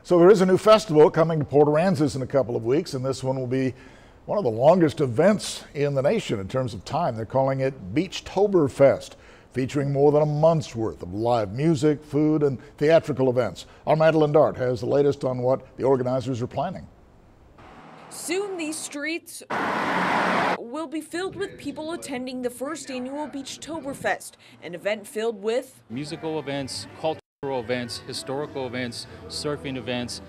So there is a new festival coming to Port Aransas in a couple of weeks, and this one will be one of the longest events in the nation in terms of time. They're calling it BeachtoberFest, featuring more than a month's worth of live music, food, and theatrical events. Our Madeline Dart has the latest on what the organizers are planning. Soon these streets will be filled with people attending the first annual BeachtoberFest, an event filled with musical events, cultural events, historical events, surfing events,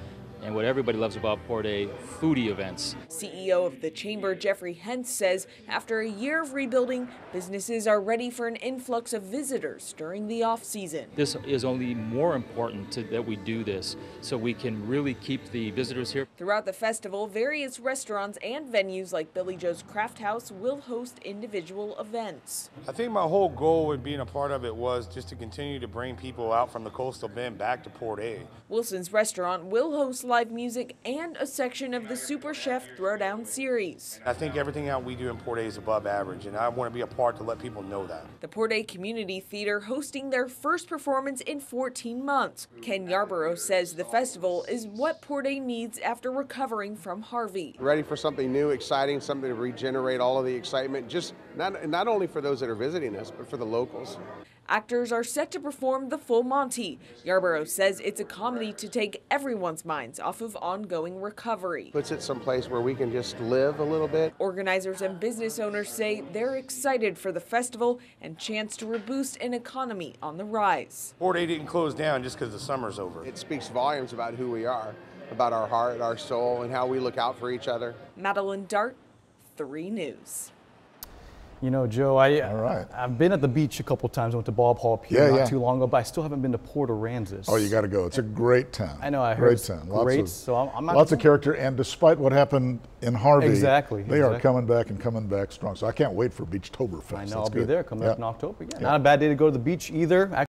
and what everybody loves about Port A, foodie events. CEO of the Chamber, Jeffrey Hentz, says after a year of rebuilding, businesses are ready for an influx of visitors during the off-season. This is only more important that we do this so we can really keep the visitors here. Throughout the festival, various restaurants and venues like Billy Joe's Craft House will host individual events. I think my whole goal in being a part of it was just to continue to bring people out from the coastal bend back to Port A. Wilson's Restaurant will host live music and a section of the Super Chef Throwdown series. I think everything that we do in Port A is above average, and I want to be a part to let people know that. The Port A Community Theater hosting their first performance in 14 months. Ken Yarborough says the festival is what Port A needs after recovering from Harvey. Ready for something new, exciting, something to regenerate all of the excitement, just not only for those that are visiting us, but for the locals. Actors are set to perform The Full Monty. Yarborough says it's a comedy to take everyone's minds off of ongoing recovery. Puts it someplace where we can just live a little bit. Organizers and business owners say they're excited for the festival and chance to reboost an economy on the rise. Port A didn't close down just because the summer's over. It speaks volumes about who we are, about our heart, our soul, and how we look out for each other. Madeline Dart, 3 News. You know, Joe, I've been at the beach a couple times. I went to Bob Hall Pier not too long ago, but I still haven't been to Port Aransas. Oh, you got to go. It's a great town. I know, I heard great town. Lots of character, and despite what happened in Harvey, they are coming back and coming back strong. So I can't wait for BeachtoberFest. I know, I'll be there coming up in October. Yeah. Not a bad day to go to the beach either.